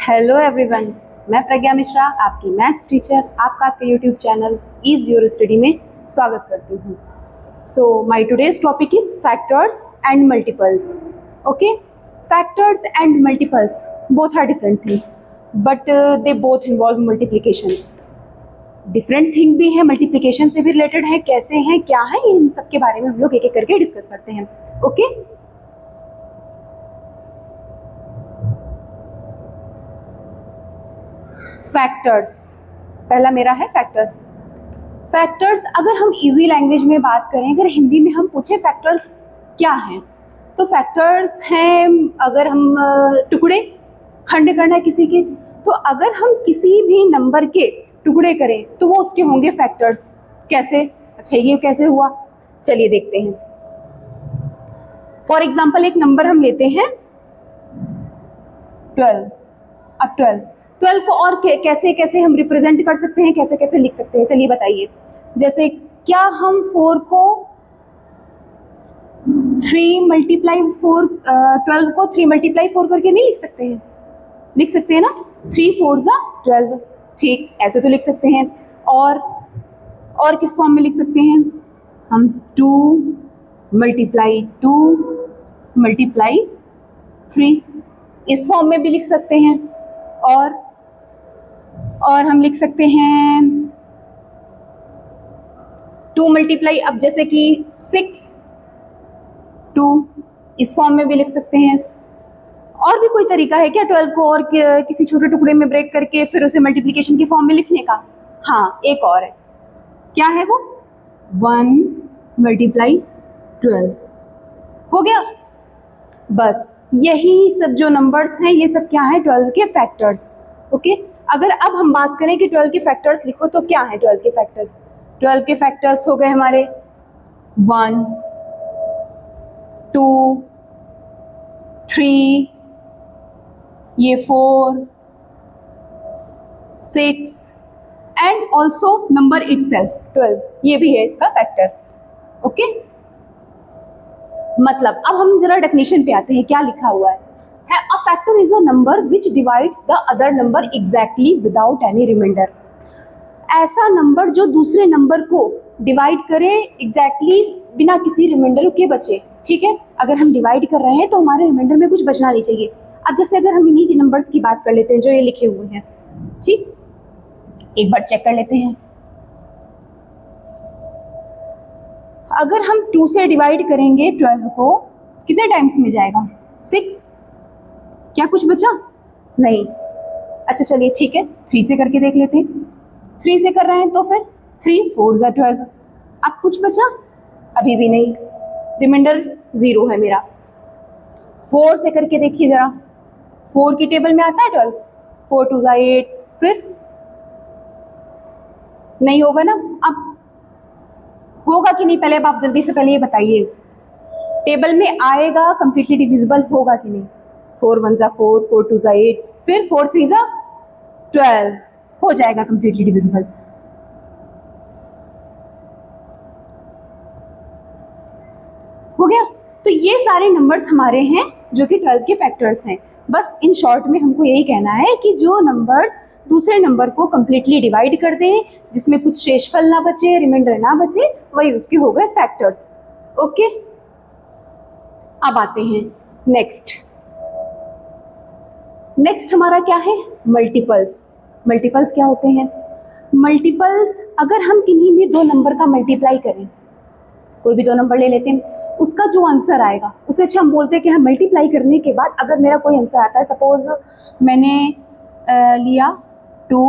Hello everyone, मैं प्रज्ञा मिश्रा, आपकी maths teacher, आपका आपके YouTube channel is your study में स्वागत करती हूँ। So my today's topic is factors and multiples. Okay, factors and multiples both are different things but they both involve multiplication. Different thing भी है, मल्टीप्लिकेशन से भी रिलेटेड है, कैसे हैं, क्या है, इन सब के बारे में हम लोग एक एक करके डिस्कस करते हैं। ओके, फैक्टर्स, पहला मेरा है फैक्टर्स। फैक्टर्स अगर हम इजी लैंग्वेज में बात करें, अगर हिंदी में हम पूछे फैक्टर्स क्या हैं, तो फैक्टर्स हैं, अगर हम टुकड़े खंड करना है किसी के, तो अगर हम किसी भी नंबर के टुकड़े करें तो वो उसके होंगे फैक्टर्स। कैसे? अच्छा, ये कैसे हुआ, चलिए देखते हैं। फॉर एग्जाम्पल एक नंबर हम लेते हैं 12। अब 12 को और कैसे कैसे हम रिप्रेजेंट कर सकते हैं, कैसे कैसे लिख सकते हैं, चलिए बताइए। जैसे क्या हम 4 को 3 मल्टीप्लाई 4 12 को 3 मल्टीप्लाई 4 करके नहीं लिख सकते हैं? लिख सकते हैं ना, 3 4 ज़ा 12। ठीक, ऐसे तो लिख सकते हैं। और किस फॉर्म में लिख सकते हैं हम? 2 मल्टीप्लाई 2 मल्टीप्लाई 3, इस फॉर्म में भी लिख सकते हैं। और हम लिख सकते हैं 2 मल्टीप्लाई, अब जैसे कि 6 2, इस फॉर्म में भी लिख सकते हैं। और भी कोई तरीका है क्या 12 को और किसी छोटे टुकड़े में ब्रेक करके फिर उसे मल्टीप्लिकेशन की फॉर्म में लिखने का? हाँ, एक और है। क्या है वो? 1 मल्टीप्लाई 12 हो गया। बस यही सब जो नंबर्स हैं, ये सब क्या है? 12 के फैक्टर्स। ओके, अगर अब हम बात करें कि 12 के फैक्टर्स लिखो तो क्या है 12 के फैक्टर्स? 12 के फैक्टर्स हो गए हमारे 1 2 3, ये 4 6 एंड ऑल्सो नंबर इटसेल्फ 12, ये भी है इसका फैक्टर। ओके, मतलब अब हम जरा डेफिनेशन पे आते हैं, क्या लिखा हुआ है? A factor is a number which divides the other number exactly without any remainder। ऐसा नंबर जो दूसरे नंबर को डिवाइड करे एग्जैक्टली बिना किसी रिमाइंडर के बचे। ठीक है, अगर हम डिवाइड कर रहे हैं तो हमारे रिमाइंडर में कुछ बचना नहीं चाहिए। अब जैसे अगर हम इन्हीं के नंबर्स की बात कर लेते हैं जो ये लिखे हुए हैं, ठीक, एक बार चेक कर लेते हैं। अगर हम 2 से डिवाइड करेंगे 12 को, कितने टाइम्स में जाएगा? 6। क्या कुछ बचा? नहीं। अच्छा चलिए ठीक है, 3 से करके देख लेते हैं। 3 से कर रहे हैं तो फिर 3 4 ज़ा 12। अब कुछ बचा? अभी भी नहीं, रिमाइंडर 0 है मेरा। 4 से करके देखिए जरा, 4 की टेबल में आता है 12, 4 2 ज़ा 8, फिर नहीं होगा ना। अब होगा कि नहीं, पहले अब आप जल्दी से पहले ये बताइए, टेबल में आएगा, कंप्लीटली डिविजिबल होगा कि नहीं? 4 1 ज़ा 4, 4 2 ज़ा 8, फिर 4 3 ज़ा 12, हो जाएगा कंप्लीटली डिविजिबल। हो गया। तो ये सारे नंबर्स हमारे हैं जो कि 12 के फैक्टर्स हैं। बस इन शॉर्ट में हमको यही कहना है कि जो नंबर्स दूसरे नंबर को कंप्लीटली डिवाइड कर दें, जिसमें कुछ शेषफल ना बचे, रिमाइंडर ना बचे, वही उसके हो गए फैक्टर्स। ओके, अब आते हैं नेक्स्ट हमारा क्या है? मल्टीपल्स। मल्टीपल्स क्या होते हैं? मल्टीपल्स अगर हम किन्हीं भी दो नंबर का मल्टीप्लाई करें, कोई भी दो नंबर ले लेते हैं, उसका जो आंसर आएगा उसे अच्छा हम बोलते हैं कि हम मल्टीप्लाई करने के बाद अगर मेरा कोई आंसर आता है, सपोज मैंने लिया 2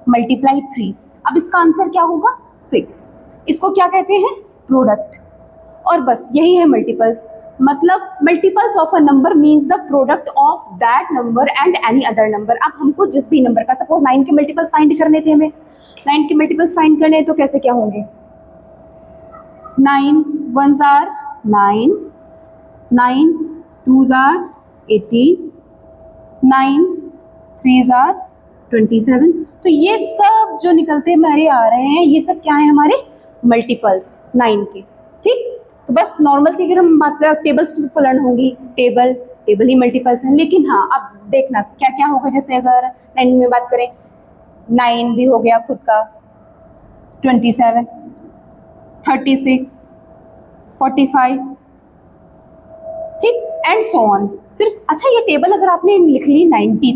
मल्टीप्लाई 3, अब इसका आंसर क्या होगा? 6। इसको क्या कहते हैं? प्रोडक्ट। और बस यही है मल्टीपल्स। मतलब multiples of a number means the product of that number and any other number. अब हमको जिस भी नंबर का, सपोज 9 के मल्टीपल्स फाइंड करने थे, हमें 9 के मल्टीपल्स फाइंड करने, तो कैसे क्या होंगे? 9 1 आर 9, 9 2 आर 18, 9 3 आर 27। तो ये सब जो निकलते हमारे आ रहे हैं, ये सब क्या है? हमारे मल्टीपल्स 9 के। ठीक, तो बस नॉर्मल से अगर हम बात करें, टेबल्स तो सबको लर्न होंगी, टेबल टेबल ही मल्टीपल्स हैं। लेकिन हाँ, अब देखना क्या क्या होगा। जैसे अगर 9 में बात करें, 9 भी हो गया खुद का, 27, 36, 45, ठीक, एंड सो ऑन। सिर्फ अच्छा, ये टेबल अगर आपने लिख ली 90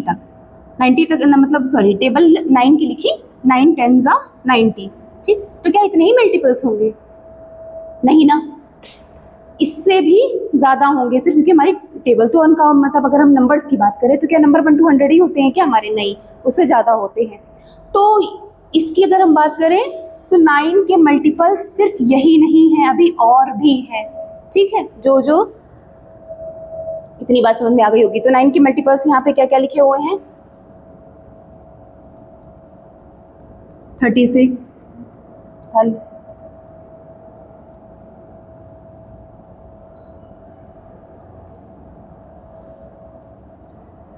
तक मतलब सॉरी, टेबल 9 की लिखी, 9 10 90, ठीक, तो क्या इतने ही मल्टीपल्स होंगे? नहीं ना, इससे भी ज़्यादा होंगे। सिर्फ क्योंकि हमारी टेबल तो अनकाउंट, मतलब अगर हम नंबर्स की बात करें तो क्या नंबर 1 to 100 ही होते हैं क्या हमारे? नहीं, उससे ज़्यादा होते हैं। तो इसकी अगर हम बात करें तो 9 के मल्टीपल्स सिर्फ यही नहीं है, अभी और भी है, ठीक है। जो इतनी बात समझ में आ गई होगी। तो 9 के मल्टीपल्स यहाँ पे क्या क्या लिखे हुए हैं? 36,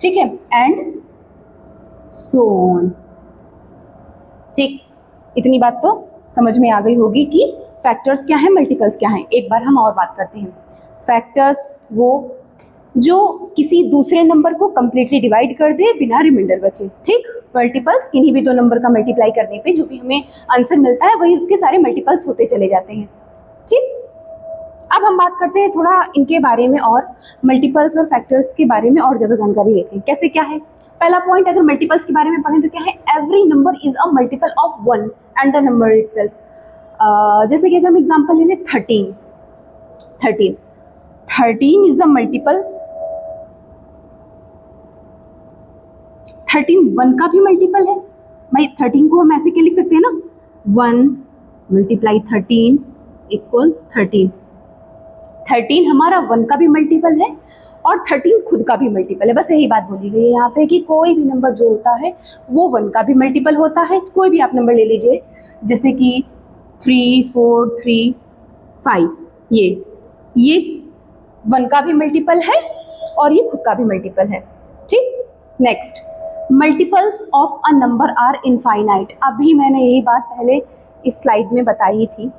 ठीक है, एंड सो ऑन, ठीक। इतनी बात तो समझ में आ गई होगी कि फैक्टर्स क्या है, मल्टीपल्स क्या है। एक बार हम और बात करते हैं। फैक्टर्स वो जो किसी दूसरे नंबर को कंप्लीटली डिवाइड कर दे बिना रिमाइंडर बचे, ठीक। मल्टीपल्स किन्हीं भी दो नंबर का मल्टीप्लाई करने पे जो भी हमें आंसर मिलता है वही उसके सारे मल्टीपल्स होते चले जाते हैं, ठीक। अब हम बात करते हैं थोड़ा इनके बारे में, और मल्टीपल्स और फैक्टर्स के बारे में और ज़्यादा जानकारी लेते हैं। कैसे क्या है? पहला पॉइंट, अगर मल्टीपल्स के बारे में पढ़ें तो क्या है? Every number is a multiple of 1 and the number itself. जैसे कि अगर हम एग्जांपल ले लें 13 इज अ मल्टीपल, 13 1 का भी मल्टीपल है भाई। 13 को हम ऐसे क्या लिख सकते हैं ना, 1 मल्टीप्लाई 13 इक्वल 13। 13 हमारा 1 का भी मल्टीपल है और 13 खुद का भी मल्टीपल है। बस यही बात बोली गई है यहाँ पे कि कोई भी नंबर जो होता है वो 1 का भी मल्टीपल होता है। कोई भी आप नंबर ले लीजिए, जैसे कि 3 4 3 5, ये 1 का भी मल्टीपल है और ये खुद का भी मल्टीपल है, ठीक। Next, multiples of a number are infinite. अभी मैंने यही बात पहले इस स्लाइड में बताई थी,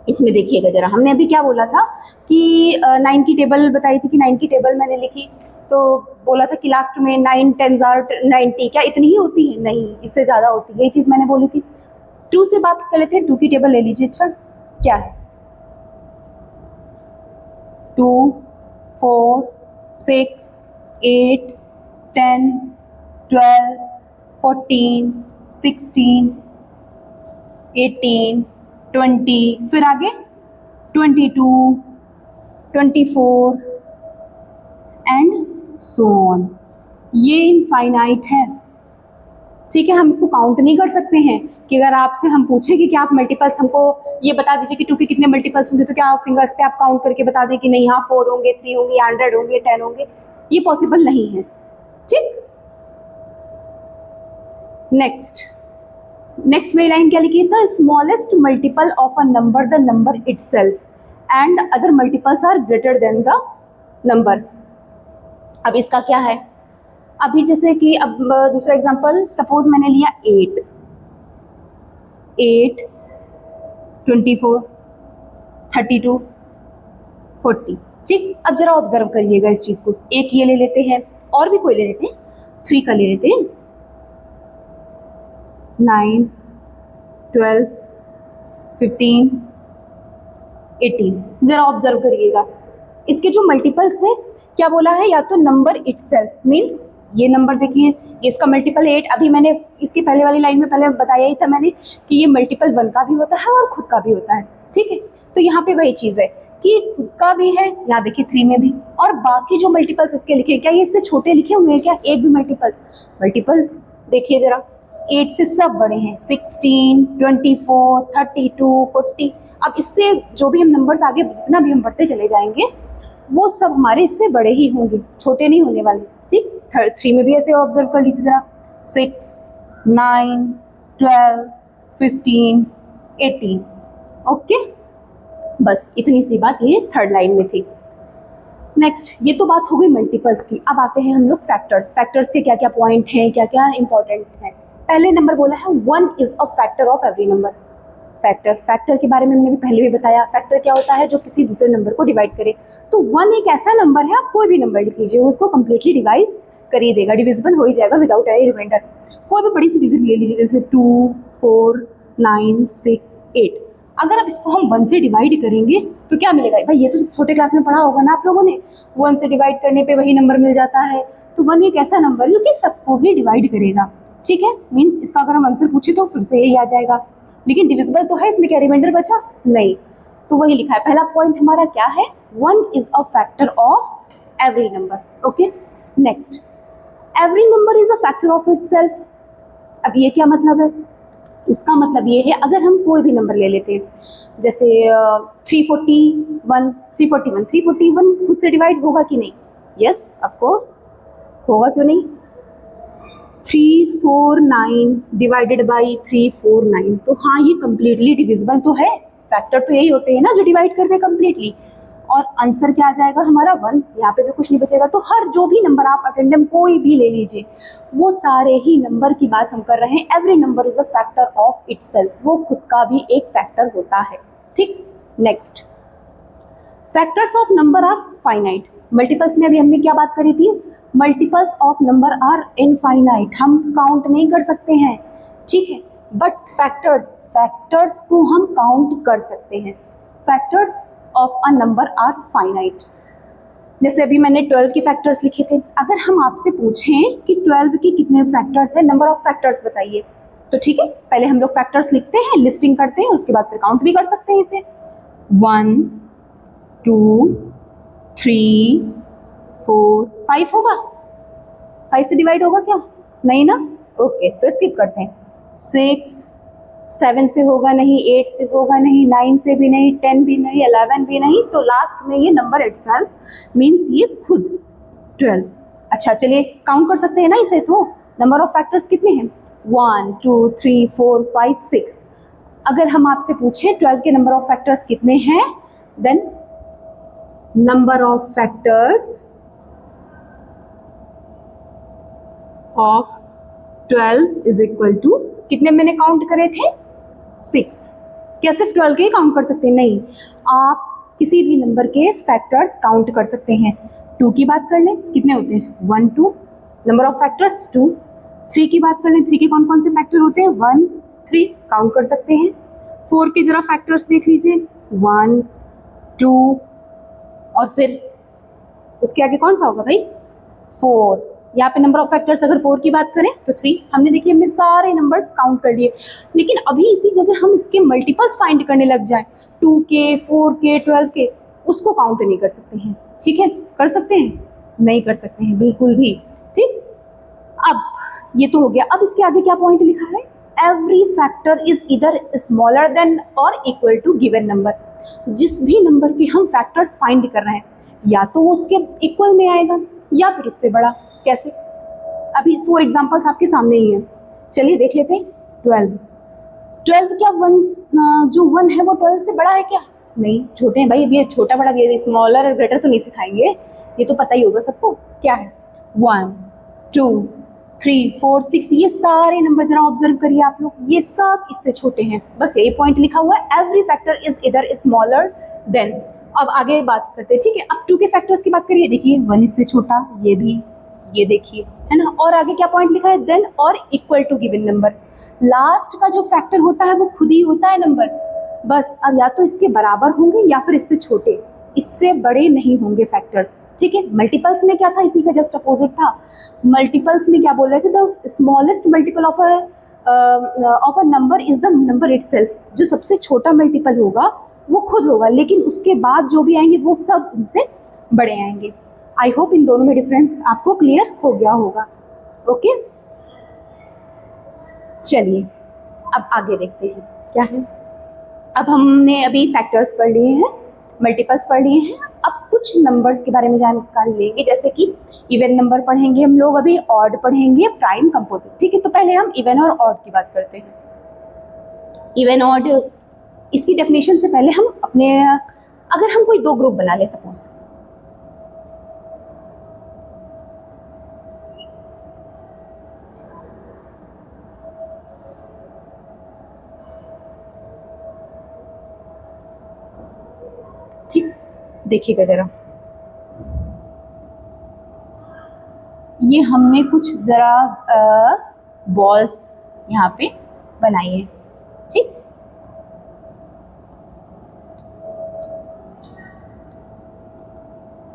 इसमें देखिएगा जरा। हमने अभी क्या बोला था कि 9 की टेबल बताई थी, कि 9 की टेबल मैंने लिखी तो बोला था कि लास्ट में 9 10 90, क्या इतनी ही होती है? नहीं, इससे ज़्यादा होती है, यही चीज़ मैंने बोली थी। 2 से बात कर लेते हैं। 2 की टेबल ले लीजिए। अच्छा, क्या है? 2 4 6 8 10 12 14 16 18 20, फिर आगे 22 24 एंड सो ऑन। ये इनफाइनाइट है, ठीक है। हम इसको काउंट नहीं कर सकते हैं कि अगर आपसे हम पूछें कि क्या आप मल्टीपल्स हमको ये बता दीजिए कि 2 के कितने मल्टीपल्स होंगे, तो क्या आप फिंगर्स पे आप काउंट करके बता दें कि नहीं, हाँ 4 होंगे, 3 होंगे, 100 होंगे, 10 होंगे? ये पॉसिबल नहीं है, ठीक। नेक्स्ट मेरी लाइन क्या लिखी है? The smallest multiple of a number the number itself and other multiples are greater than the number. अब इसका क्या है? अभी जैसे कि अब दूसरा एग्जांपल, सपोज मैंने लिया 8 24 32 40, ठीक। अब जरा ऑब्जर्व करिएगा इस चीज को। एक ये ले लेते हैं और भी कोई ले लेते हैं, 3 का ले लेते हैं, 9 12 15 18। जरा ऑब्जर्व करिएगा इसके जो मल्टीपल्स हैं, क्या बोला है? या तो नंबर इटसेल्फ मीन्स ये नंबर देखिए, ये इसका मल्टीपल 8। अभी मैंने इसकी पहले वाली लाइन में पहले बताया ही था मैंने कि ये मल्टीपल 1 का भी होता है और खुद का भी होता है, ठीक है। तो यहाँ पे वही चीज़ है कि खुद का भी है, यहाँ देखिए 3 में भी, और बाकी जो मल्टीपल्स इसके लिखे, क्या ये इससे छोटे लिखे हुए हैं क्या? एक भी मल्टीपल्स देखिए जरा, 8 से सब बड़े हैं, 16 24 32 40। अब इससे जो भी हम नंबर्स आगे जितना भी हम बढ़ते चले जाएंगे वो सब हमारे इससे बड़े ही होंगे, छोटे नहीं होने वाले, ठीक। 3 में भी ऐसे ऑब्जर्व कर लीजिए जरा, 6 9 12 15 18, ओके। बस इतनी सी बात ये थर्ड लाइन में थी। नेक्स्ट, ये तो बात हो गई मल्टीपल्स की। अब आते हैं हम लोग फैक्टर्स के क्या क्या पॉइंट हैं, क्या क्या इंपॉर्टेंट है। पहले नंबर बोला है 1 is a factor of every number. Factor के बारे में मैंने भी पहले भी बताया। फैक्टर क्या होता है? जो किसी दूसरे नंबर को डिवाइड करे। तो 1 एक ऐसा नंबर है, आप कोई भी नंबर लिख लीजिए, उसको कंप्लीटली डिवाइड कर ही देगा, डिविजिबल हो ही जाएगा विदाउट एनी रिमाइंडर। कोई भी बड़ी सी डिजिट ले लीजिए, जैसे 2, 4, 9, 6, 8। अगर आप इसको हम 1 से डिवाइड करेंगे तो क्या मिलेगा भाई, ये तो छोटे क्लास में पढ़ा होगा ना आप लोगों ने, 1 से डिवाइड करने पे वही नंबर मिल जाता है। तो 1 एक ऐसा नंबर है जो कि सबको ही डिवाइड करेगा, ठीक है। मीन्स इसका अगर हम आंसर पूछे तो फिर से यही आ जाएगा, लेकिन डिविजिबल तो है, इसमें क्या रिमाइंडर बचा नहीं, तो वही लिखा है। पहला पॉइंट हमारा क्या है, 1 is a factor of every number. Okay, next, every number is a factor of itself. अब ये क्या मतलब है, इसका मतलब ये है अगर हम कोई भी नंबर ले लेते हैं, जैसे 341, 341 खुद से डिवाइड होगा कि नहीं, यस ऑफ कोर्स होगा, क्यों नहीं। 349 डिवाइडेड बाई 349, तो हाँ ये कंप्लीटली डिविजिबल तो है, फैक्टर तो यही होते हैं ना जो डिवाइड करते हैं कंप्लीटली। और आंसर क्या आ जाएगा हमारा 1, यहाँ पे भी कुछ नहीं बचेगा। तो हर जो भी नंबर आप अटेंडम कोई भी ले लीजिए, वो सारे ही नंबर की बात हम कर रहे हैं। Every number is a factor of itself, वो खुद का भी एक फैक्टर होता है, ठीक। Next, factors of number are finite. Multiples में अभी हमने क्या बात करी थी, multiples of number are infinite, हम काउंट नहीं कर सकते हैं, ठीक है। बट फैक्टर्स को हम काउंट कर सकते हैं। Factors of a number are finite. जैसे अभी मैंने 12 के फैक्टर्स लिखे थे, अगर हम आपसे पूछें कि 12 के कितने फैक्टर्स हैं, नंबर ऑफ फैक्टर्स बताइए, तो ठीक है, पहले हम लोग फैक्टर्स लिखते हैं, लिस्टिंग करते हैं, उसके बाद फिर काउंट भी कर सकते हैं इसे। 1, 2, 3, 4, 5 होगा, 5 से डिवाइड होगा क्या, नहीं ना, ओके, तो स्किप करते हैं। 6, 7 से होगा नहीं, 8 से होगा नहीं, 9 से भी नहीं, 10 भी नहीं, 11 भी नहीं, तो लास्ट में ये नंबर इटसेल्फ मीन्स ये खुद 12। अच्छा चलिए काउंट कर सकते हैं ना इसे, तो नंबर ऑफ फैक्टर्स कितने हैं, 1, 2, 3, 4, 5, 6। अगर हम आपसे पूछें 12 के नंबर ऑफ फैक्टर्स कितने हैं, then number of factors of 12 is equal to, कितने मैंने काउंट करे थे, 6। क्या सिर्फ 12 के ही काउंट कर सकते हैं, नहीं, आप किसी भी नंबर के फैक्टर्स काउंट कर सकते हैं। 2 की बात कर लें, कितने होते हैं, 1, 2, नंबर ऑफ फैक्टर्स 2। 3 की बात कर लें, 3 के कौन कौन से फैक्टर होते हैं, 1, 3 काउंट कर सकते हैं। 4 के जरा फैक्टर्स देख लीजिए, 1, 2, और फिर उसके आगे कौन सा होगा भाई, 4। यहाँ पे नंबर ऑफ फैक्टर्स अगर 4 की बात करें तो 3। हमने देखिए हमने सारे नंबर्स काउंट कर लिए, लेकिन अभी इसी जगह हम इसके मल्टीपल्स फाइंड करने लग जाएं, 2 के, 4 के, 12 के, उसको काउंट नहीं कर सकते हैं, ठीक है। कर सकते हैं, नहीं कर सकते हैं बिल्कुल भी, ठीक। अब ये तो हो गया, अब इसके आगे क्या पॉइंट लिखा है, एवरी फैक्टर इज इधर स्मॉलर देन और इक्वल टू गिवन नंबर। जिस भी नंबर के हम फैक्टर्स फाइंड कर रहे हैं, या तो वो उसके इक्वल में आएगा या फिर उससे बड़ा। कैसे, अभी 4 एग्जांपल्स आपके सामने ही हैं, चलिए देख लेते हैं। 12 क्या 1 जो 1 है वो 12 से बड़ा है क्या, नहीं, छोटे हैं भाई, अभी ये छोटा बड़ा भी, स्मॉलर और ग्रेटर तो नहीं सिखाएंगे, ये तो पता ही होगा सबको क्या है। 1, 2, 3, 4, 6, ये सारे नंबर जरा ऑब्जर्व करिए आप लोग, ये सब इससे छोटे हैं, बस यही पॉइंट लिखा हुआ है, एवरी फैक्टर इज इधर स्मॉलर देन। अब आगे बात करते हैं, ठीक है। अब 2 के फैक्टर्स की बात करिए, देखिए 1 इससे छोटा, ये भी, ये देखिए, है ना। और आगे क्या पॉइंट लिखा है, देन और equal to given number. Last का जो फैक्टर होता है वो खुद ही होता है नंबर, बस अब या तो इसके बराबर होंगे या फिर इससे छोटे, इससे बड़े नहीं होंगे फैक्टर्स, ठीक है। मल्टीपल्स में क्या था, इसी का जस्ट अपोजिट था। मल्टीपल्स में क्या बोल रहे थे, the smallest multiple of a number is the number itself, जो सबसे छोटा मल्टीपल होगा वो खुद होगा, लेकिन उसके बाद जो भी आएंगे वो सब उनसे बड़े आएंगे। आई होप इन दोनों में डिफरेंस आपको क्लियर हो गया होगा, ओके। चलिए अब आगे देखते हैं क्या है। अब हमने अभी फैक्टर्स पढ़ लिए हैं, मल्टीपल्स पढ़ लिए हैं, अब कुछ नंबर्स के बारे में जानकारी लेंगे, जैसे कि इवन नंबर पढ़ेंगे हम लोग, अभी ऑड पढ़ेंगे, प्राइम, कंपोजिट, ठीक है। तो पहले हम इवन और ऑड की बात करते हैं। इवन ऑड, इसकी डेफिनेशन से पहले हम अपने, अगर हम कोई 2 ग्रुप बना ले सपोज, ठीक, देखिएगा जरा, ये हमने कुछ ज़रा बॉल्स यहाँ पे बनाई है, ठीक।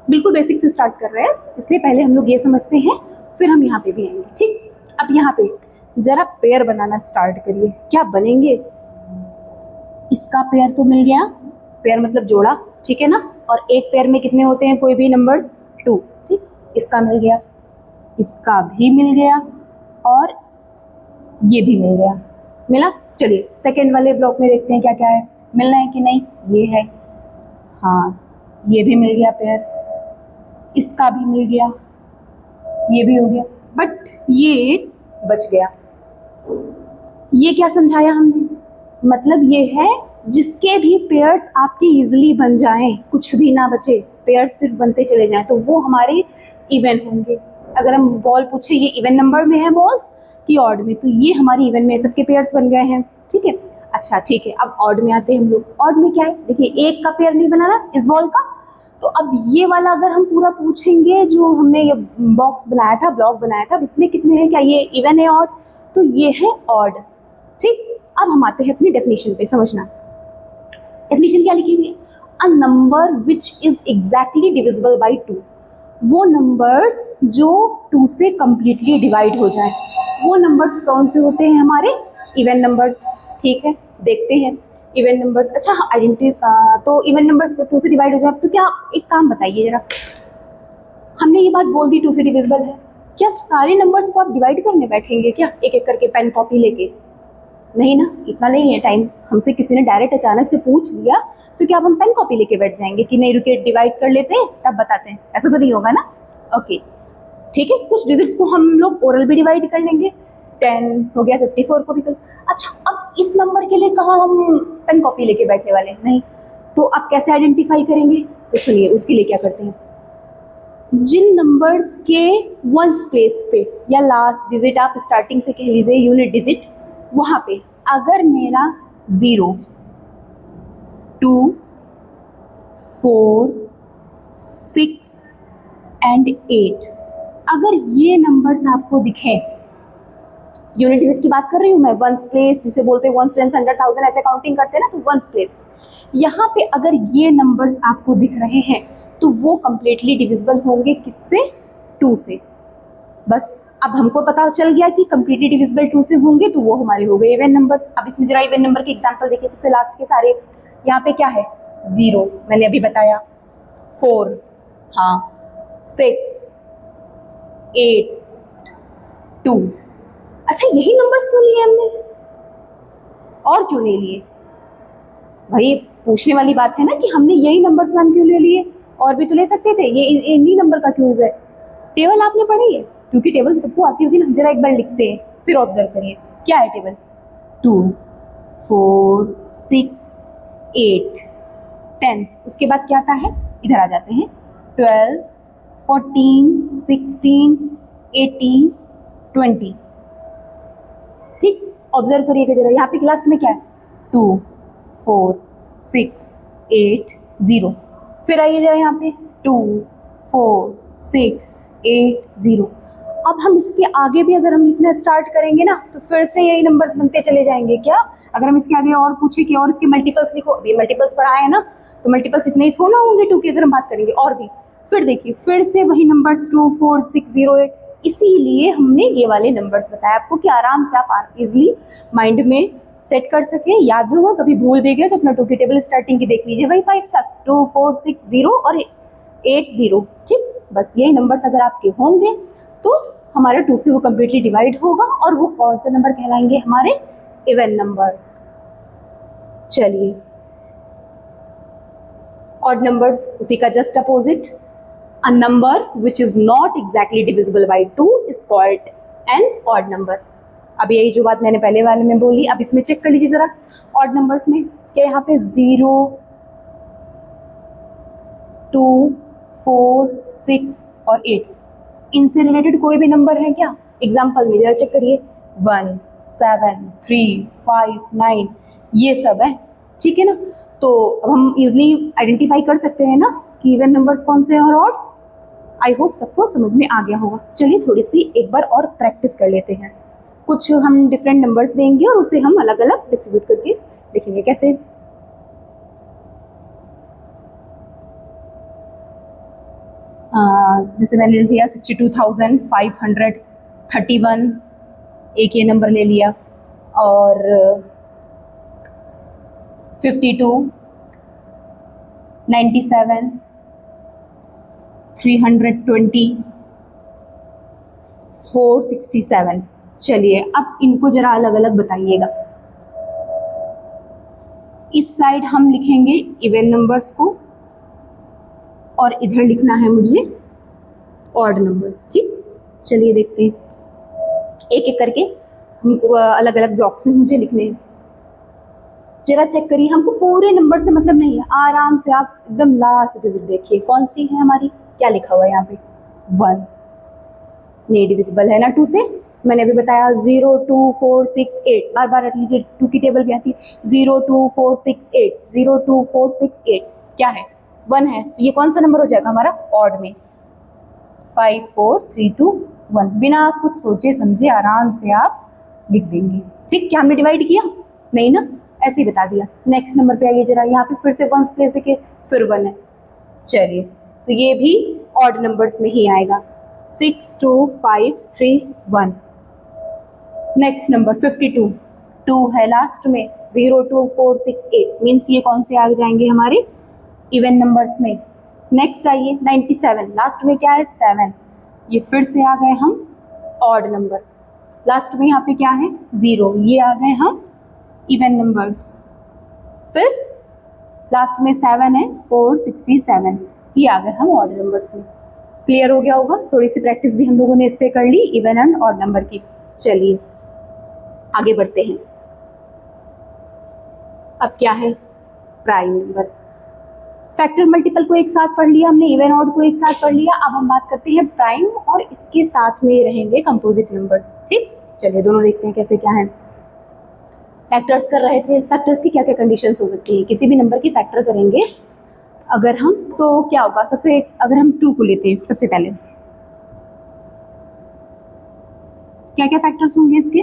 बिल्कुल बेसिक से स्टार्ट कर रहे हैं, इसलिए पहले हम लोग ये समझते हैं, फिर हम यहाँ पे भी आएंगे, ठीक। अब यहाँ पे जरा पेयर बनाना स्टार्ट करिए। क्या बनेंगे? इसका पेयर तो मिल गया, पेयर मतलब जोड़ा, ठीक है ना। और एक पेयर में कितने होते हैं कोई भी नंबर्स? 2, ठीक। इसका मिल गया, इसका भी मिल गया, और ये भी मिल गया। मिला? चलिए सेकेंड वाले ब्लॉक में देखते हैं क्या क्या है, मिलना है कि नहीं। ये है, हाँ ये भी मिल गया पेयर, इसका भी मिल गया, ये भी हो गया, बट ये बच गया। ये क्या समझाया हमने? मतलब ये है जिसके भी पेयर्स आपके इजीली बन जाएं, कुछ भी ना बचे, पेयर्स सिर्फ बनते चले जाएं, तो वो हमारे इवन होंगे। अगर हम बॉल पूछे ये इवन नंबर में है बॉल्स कि ऑड में, तो ये हमारे इवन में सबके पेयर्स बन गए हैं, ठीक है। अच्छा ठीक है, अब ऑड में आते हैं हम लोग। ऑड में क्या है? देखिए एक का पेयर नहीं बनाना इस बॉल का, तो अब ये वाला अगर हम पूरा पूछेंगे, जो हमने ये बॉक्स बनाया था, ब्लॉक बनाया था, इसमें कितने हैं, क्या ये इवन है ऑड? तो ये है ऑड, ठीक। अब हम आते हैं अपनी डेफिनेशन पे, समझना डेफिनेशन क्या लिखी हुई है। A number which is exactly divisible by 2, वो नंबर्स जो 2 से कंप्लीटली डिवाइड हो जाएं, वो नंबर्स कौन से होते हैं? हमारे इवन नंबर्स, ठीक है। देखते हैं इवन नंबर्स। अच्छा आइडेंटिटी, तो इवन नंबर्स 2 से डिवाइड हो जाए, तो क्या एक काम बताइए जरा, हमने ये बात बोल दी 2 से डिविजिबल है, क्या सारे नंबर्स को आप डिवाइड करने बैठेंगे क्या एक एक करके पेन कॉपी लेके? नहीं ना, इतना नहीं है टाइम। हमसे किसी ने डायरेक्ट अचानक से पूछ लिया तो क्या अब हम पेन कॉपी लेके बैठ जाएंगे कि नहीं रुके डिवाइड कर लेते हैं तब बताते हैं? ऐसा तो नहीं होगा ना। ओके ठीक है, कुछ डिजिट्स को हम लोग ओरल भी डिवाइड कर लेंगे, 10 हो गया, 54 को भी कर। अच्छा अब इस नंबर के लिए कहाँ हम पेन कॉपी लेके बैठने वाले? नहीं। तो अब कैसे आइडेंटिफाई करेंगे? तो सुनिए उसके लिए क्या करते हैं, जिन नंबर्स के वंस प्लेस पे या लास्ट डिजिट आप स्टार्टिंग से कह लीजिए यूनिट डिजिट, वहाँ पे अगर मेरा 0, 2, 4, 6 एंड 8, अगर ये नंबर्स आपको दिखे, यूनिट डिजिट की बात कर रही हूँ मैं, वंस प्लेस जिसे बोलते हैं, वंस, टेंस, हंड्रेड, थाउजेंड ऐसे काउंटिंग करते हैं ना, तो वंस प्लेस, यहाँ पे अगर ये नंबर्स आपको दिख रहे हैं तो वो कंप्लीटली डिविजिबल होंगे किससे? 2 से। बस अब हमको पता चल गया कि कंप्लीटली डिविजिबल 2 से होंगे, तो वो हमारे हो गए इवन नंबर्स। अब इसमें जरा इवन नंबर के एग्जांपल देखिए, सबसे लास्ट के सारे। यहाँ पे क्या है? 0 मैंने अभी बताया, 4, हाँ, 6, 8, 2। अच्छा यही नंबर्स क्यों लिए हमने, और क्यों नहीं लिए? भाई पूछने वाली बात है ना कि हमने यही नंबर्स मैम क्यों ले लिए, और भी तो ले सकते थे, ये इन्हीं नंबर का क्यों यूज है? टेबल आपने पढ़ी है, क्योंकि टेबल सबको आती होगी ना, जरा एक बार लिखते हैं फिर ऑब्जर्व करिए क्या है टेबल। 2, 4, 6, 8, 10, उसके बाद क्या आता है? इधर आ जाते हैं, 12, 14, 16, 18, 20, ठीक। ऑब्जर्व करिएगा जरा, यहाँ पे लास्ट में क्या है? 2, 4, 6, 8, 0। फिर आइए जरा यहाँ पे 2, 4, 6, 8, 0। अब हम इसके आगे भी अगर हम लिखना स्टार्ट करेंगे ना, तो फिर से यही नंबर्स बनते चले जाएंगे क्या? अगर हम इसके आगे और पूछे कि और इसके मल्टीपल्स लिखो, अभी मल्टीपल्स पढ़ाए हैं ना, तो मल्टीपल्स इतने ही थोड़ा होंगे 2 की, अगर हम बात करेंगे और भी, फिर देखिए फिर से वही नंबर्स 2, 4, 6, 0, 8। इसीलिए हमने ये वाले नंबर्स बताया आपको कि आराम से आप इजिली माइंड में सेट कर सकें, याद भी होगा। कभी भूल भी गए तो अपना 2 की टेबल स्टार्टिंग की देख लीजिए, वही 5 तक, 2, 4, 6, 0 और 8, 0, ठीक। बस यही नंबर्स अगर आपके होंगे तो हमारे 2 से वो कम्प्लीटली डिवाइड होगा, और वो कौन से नंबर कहलाएंगे? हमारे इवन नंबर्स। चलिए ऑड नंबर्स, उसी का just opposite, a number which is not exactly divisible by 2 is called an odd number. अब यही जो बात मैंने पहले वाले में बोली, अब इसमें चेक कर लीजिए जरा ऑड नंबर्स में, क्या यहाँ पे 0, 2, 4, 6 और 8, इनसे रिलेटेड कोई भी नंबर है क्या? एग्जाम्पल में जरा चेक करिए, 1, 7, 3, 5, 9, ये सब है, ठीक है ना। तो अब हम इजिली आइडेंटिफाई कर सकते हैं ना कि इवन नंबर्स कौन से हैं और ऑड। आई होप सबको समझ में आ गया होगा। चलिए थोड़ी सी एक बार और प्रैक्टिस कर लेते हैं। कुछ हम डिफरेंट नंबर्स देंगे और उसे हम अलग अलग डिस्ट्रीब्यूट करके लिखेंगे। कैसे? जैसे मैंने लिख लिया 62,531, एक ये नंबर ले लिया, और 52, 97, 320, 467। चलिए अब इनको जरा अलग अलग बताइएगा। इस साइड हम लिखेंगे इवन नंबर्स को और इधर लिखना है मुझे ऑड नंबर्स। ठीक, चलिए देखते हैं एक एक करके। हमको अलग अलग ब्लॉक्स में मुझे लिखने हैं। जरा चेक करिए, हमको पूरे नंबर से मतलब नहीं है, आराम से आप एकदम लास्ट डिजिट देखिए कौन सी है हमारी। क्या लिखा हुआ है यहाँ पे? 1। नहीं डिविजिबल है ना 2 से। मैंने अभी बताया 0, 2, 4, 6, 8। बार बार रख लीजिए, 2 की टेबल भी आती है। 0, 2, 4, 6, 8, 0, 2, 4, 6, 8 क्या है? 1 है। तो ये कौन सा नंबर हो जाएगा हमारा? ऑड में। 5, 4, 3, 2, 1। बिना कुछ सोचे समझे आराम से आप लिख देंगे। ठीक, क्या हमने डिवाइड किया? नहीं ना, ऐसे ही बता दिया। नेक्स्ट नंबर पे आइए जरा, यहाँ पे फिर से 1 प्लेस देखिए, फिर 1 है। चलिए तो ये भी ऑड नंबर्स में ही आएगा। 6, 2, 5, 3, 1। नेक्स्ट नंबर 52, 2 है लास्ट में। 0, 2, 4, 6, 8 मीन्स ये कौन से आ जाएंगे हमारे? इवन नंबर्स में। नेक्स्ट आइए 97, लास्ट में क्या है? 7। ये फिर से आ गए हम ऑड नंबर। लास्ट में यहाँ पे क्या है? 0। ये आ गए हम इवन नंबर्स। फिर लास्ट में 7 है, 467। ये आ गए हम ऑड नंबर्स में। क्लियर हो गया होगा? थोड़ी सी प्रैक्टिस भी हम लोगों ने इस पे कर ली इवन एंड ऑड नंबर की। चलिए आगे बढ़ते हैं। अब क्या है? Prime number. फैक्टर मल्टीपल को एक साथ पढ़ लिया हमने, इवन ऑड को एक साथ पढ़ लिया। अब हम बात करते हैं प्राइम और इसके साथ में रहेंगे कंपोजिट नंबर्स। ठीक, चलिए दोनों देखते हैं कैसे क्या है। फैक्टर्स कर रहे थे, फैक्टर्स की क्या क्या कंडीशंस हो सकती है? किसी भी नंबर की फैक्टर करेंगे अगर हम, तो क्या होगा? सबसे अगर हम 2 को लेते हैं सबसे पहले, क्या क्या फैक्टर्स होंगे इसके?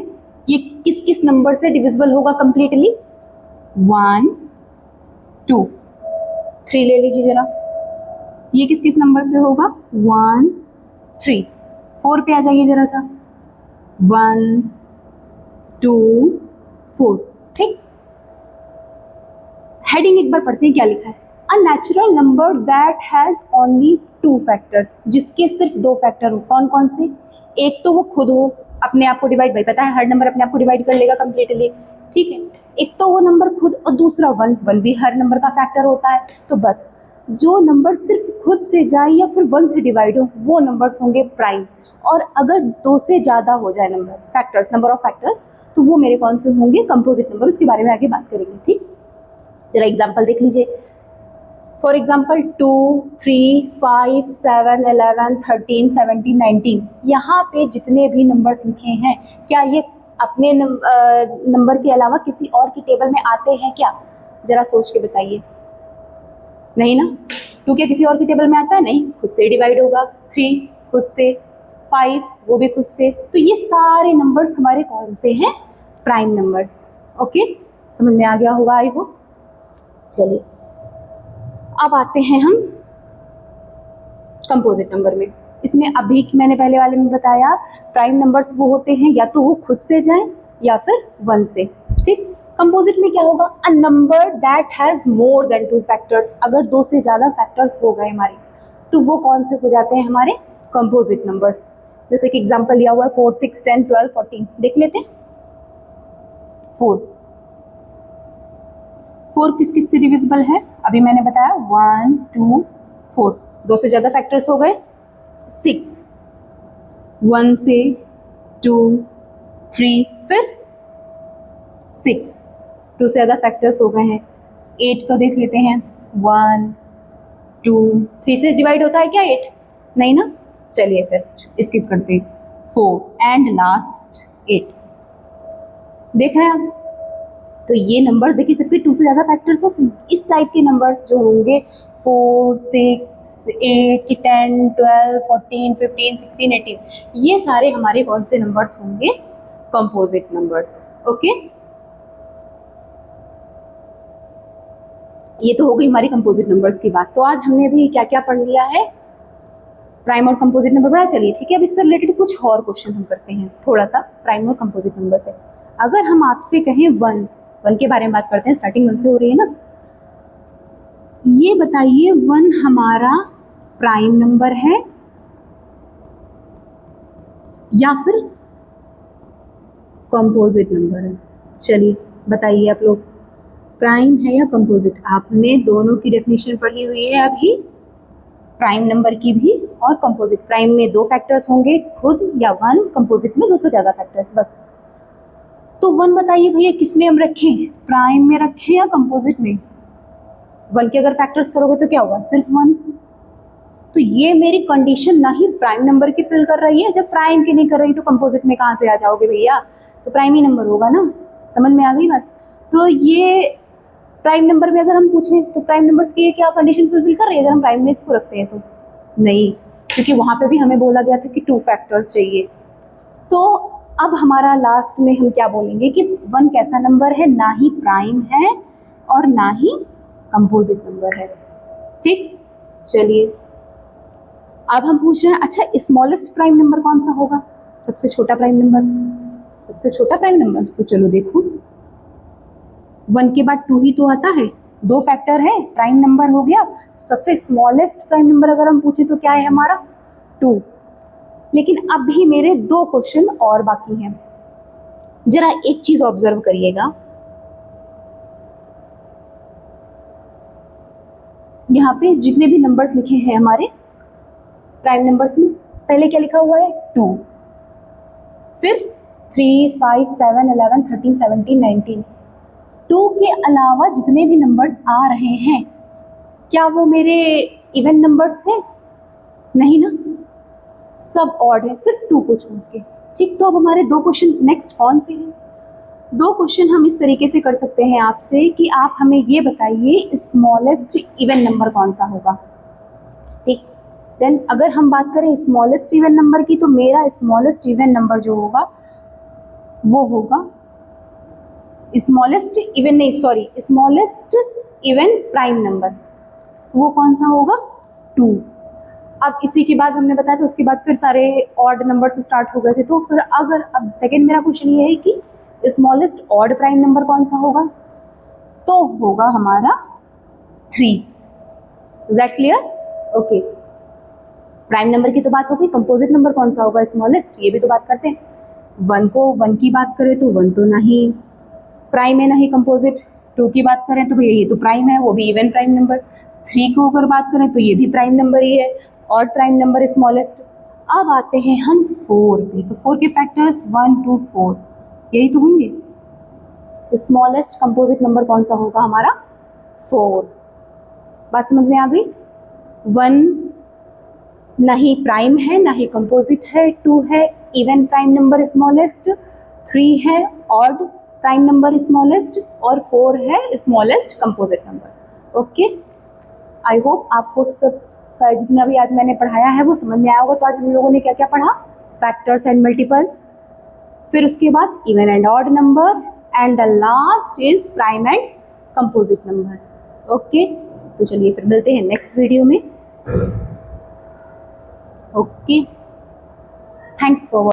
ये किस किस नंबर से डिविजिबल होगा कंप्लीटली? 1, 2, 3 ले लीजिए जरा। ये किस किस नंबर से होगा? 1, 3। 4 पे आ जाइए जरा सा। 1, 2, 4। ठीक, हेडिंग एक बार पढ़ते हैं क्या लिखा है। A natural number that has only 2 factors, जिसके सिर्फ 2 फैक्टर हो। कौन कौन से? एक तो वो खुद हो, अपने आप को डिवाइड, भाई पता है हर नंबर अपने आप को डिवाइड कर लेगा कंप्लीटली। ठीक है, एक तो वो नंबर खुद, और दूसरा 1 भी हर नंबर का फैक्टर होता है। तो बस जो नंबर सिर्फ खुद से जाए या फिर 1 से डिवाइड हो वो नंबर्स होंगे प्राइम। और अगर 2 से ज़्यादा हो जाए number factors, number of factors, तो वो मेरे कौन से होंगे? Composite number. उसके बारे में आगे बात करेंगे। ठीक, जरा एग्जाम्पल देख लीजिए। For example 2, 3, 5, 7, 11, 13, 17, 19। यहाँ पे जितने भी नंबर्स लिखे हैं क्या ये अपने नंबर के अलावा किसी और की टेबल में आते हैं क्या? जरा सोच के बताइए। नहीं ना। 2 क्या किसी और की टेबल में आता है? नहीं, खुद से डिवाइड होगा। 3 खुद से, 5 वो भी खुद से। तो ये सारे नंबर्स हमारे कौन से हैं? Prime numbers. ओके, समझ में आ गया होगा आई होप। चलिए अब आते हैं हम कंपोजिट नंबर में। इसमें अभी मैंने पहले वाले में बताया प्राइम नंबर्स वो होते हैं या तो वो खुद से जाएं या फिर 1 से। ठीक, कंपोजिट में क्या होगा? A number that has more than 2 factors. अगर 2 से ज़्यादा फैक्टर्स हो गए हमारे तो वो कौन से हो जाते हैं? हमारे कंपोजिट नंबर्स। जैसे कि एग्जाम्पल लिया हुआ है 4, 6, 10, 12, 14। देख लेते हैं। 4 किस किस से डिविजिबल है? अभी मैंने बताया 1, 2, 4। 2 से ज़्यादा फैक्टर्स हो गए। 6, 1 से, 2, 3, फिर 6। 2 से ज़्यादा फैक्टर्स हो गए हैं। 8 का देख लेते हैं। 1, 2, 3 से डिवाइड होता है क्या 8? नहीं ना। चलिए फिर स्किप करते हैं। 4 एंड लास्ट 8। देख रहे हैं आप? तो ये नंबर देखिए सबके 2 से ज़्यादा फैक्टर्स है, तो इस टाइप के नंबर्स जो होंगे 4, 6, 8, 10, 12, 14, 15, 16, 18, ये सारे हमारे कौन से नंबर्स होंगे? Composite numbers. ओके, ये तो हो गई हमारी कंपोजिट नंबर्स की बात। तो आज हमने भी क्या क्या पढ़ लिया है? प्राइम और कंपोजिट नंबर पढ़ा। चलिए ठीक है, अब इससे रिलेटेड कुछ और क्वेश्चन हम करते हैं थोड़ा सा प्राइम और कंपोजिट नंबर से। अगर हम आपसे कहें वन के बारे में बात करते हैं, स्टार्टिंग 1 से हो रही है ना, ये बताइए 1 हमारा प्राइम नंबर है या फिर कंपोजिट नंबर है? चलिए बताइए आप लोग, प्राइम है या कंपोजिट? आपने दोनों की डेफिनेशन पढ़ी हुई है अभी, प्राइम नंबर की भी और कंपोजिट। प्राइम में 2 फैक्टर्स होंगे खुद या 1, कंपोजिट में 2 से ज़्यादा फैक्टर्स बस। तो 1 बताइए भैया किस में हम रखें, प्राइम में रखें या कंपोजिट में? 1 के अगर फैक्टर्स करोगे तो क्या होगा? सिर्फ 1। तो ये मेरी कंडीशन ना ही प्राइम नंबर की फिल कर रही है, जब प्राइम की नहीं कर रही तो कंपोजिट में कहाँ से आ जाओगे भैया? तो प्राइम ही नंबर होगा ना। समझ में आ गई बात? तो ये प्राइम नंबर में अगर हम पूछें तो प्राइम नंबर्स की ये क्या कंडीशन फुलफिल कर रही है अगर हम प्राइम में इसको रखते हैं? तो नहीं, क्योंकि वहाँ पे भी हमें बोला गया था कि 2 फैक्टर्स चाहिए। तो अब हमारा लास्ट में हम क्या बोलेंगे कि 1 कैसा नंबर है? ना ही प्राइम है और ना ही कंपोजिट नंबर है। ठीक, चलिए अब हम पूछ रहे हैं, अच्छा स्मॉलेस्ट प्राइम नंबर कौन सा होगा? सबसे छोटा प्राइम नंबर, सबसे छोटा प्राइम नंबर। तो चलो देखो, 1 के बाद 2 ही तो आता है, 2 फैक्टर है, प्राइम नंबर हो गया। सबसे स्मॉलेस्ट प्राइम नंबर अगर हम पूछे तो क्या है हमारा? 2। लेकिन अब भी मेरे 2 क्वेश्चन और बाकी हैं। जरा एक चीज ऑब्जर्व करिएगा, यहाँ पे जितने भी नंबर्स लिखे हैं हमारे प्राइम नंबर्स में, पहले क्या लिखा हुआ है? 2, फिर 3, 5, 7, 11, 13, 17, 19। 2 के अलावा जितने भी नंबर्स आ रहे हैं, क्या वो मेरे इवन नंबर्स हैं? नहीं ना, सब ऑड है, सिर्फ 2 को छोड़ के। ठीक, तो अब हमारे 2 क्वेश्चन नेक्स्ट कौन से हैं? 2 क्वेश्चन हम इस तरीके से कर सकते हैं आपसे कि आप हमें ये बताइए स्मॉलेस्ट इवन नंबर कौन सा होगा। ठीक, देन अगर हम बात करें स्मॉलेस्ट इवन नंबर की, तो मेरा स्मॉलेस्ट इवन नंबर जो होगा वो होगा स्मॉलेस्ट इवन नहीं, sorry, smallest even prime number, वो कौन सा होगा? 2। अब इसी के बाद हमने बताया, तो उसके बाद फिर सारे ऑड नंबर स्टार्ट हो गए थे। तो फिर अगर अब सेकेंड मेरा क्वेश्चन ये है कि स्मॉलेस्ट ऑड प्राइम नंबर कौन सा होगा? तो होगा हमारा 3। Is that clear? Okay, prime number की तो बात हो गई, कंपोजिट नंबर कौन सा होगा स्मॉलेस्ट, ये भी तो बात करते हैं। 1 की बात करें तो 1 तो नहीं प्राइम है, नहीं कंपोजिट। 2 की बात करें तो भैया ये तो प्राइम है, वो भी इवन प्राइम नंबर। 3 को अगर बात करें तो ये भी प्राइम नंबर ही है, और प्राइम नंबर स्मॉलेस्ट। अब आते हैं हम 4 पे, तो 4 के फैक्टर्स 1, 2, 4 यही तो होंगे। स्मॉलेस्ट कंपोजिट नंबर कौन सा होगा हमारा? 4। बात समझ में आ गई? 1 ना ही प्राइम है ना ही कंपोजिट है, 2 है इवन प्राइम नंबर स्मॉलेस्ट, 3 है ऑड प्राइम नंबर स्मॉलेस्ट, और 4 है smallest composite number. Okay, I hope आपको सब जितना भी आज मैंने पढ़ाया है वो समझ में आया होगा। तो आज हम लोगों ने क्या क्या पढ़ा? फैक्टर्स एंड मल्टीपल्स, फिर उसके बाद even and odd number, and the last is prime and composite number. Okay, तो चलिए फिर मिलते हैं नेक्स्ट वीडियो में। Okay, thanks for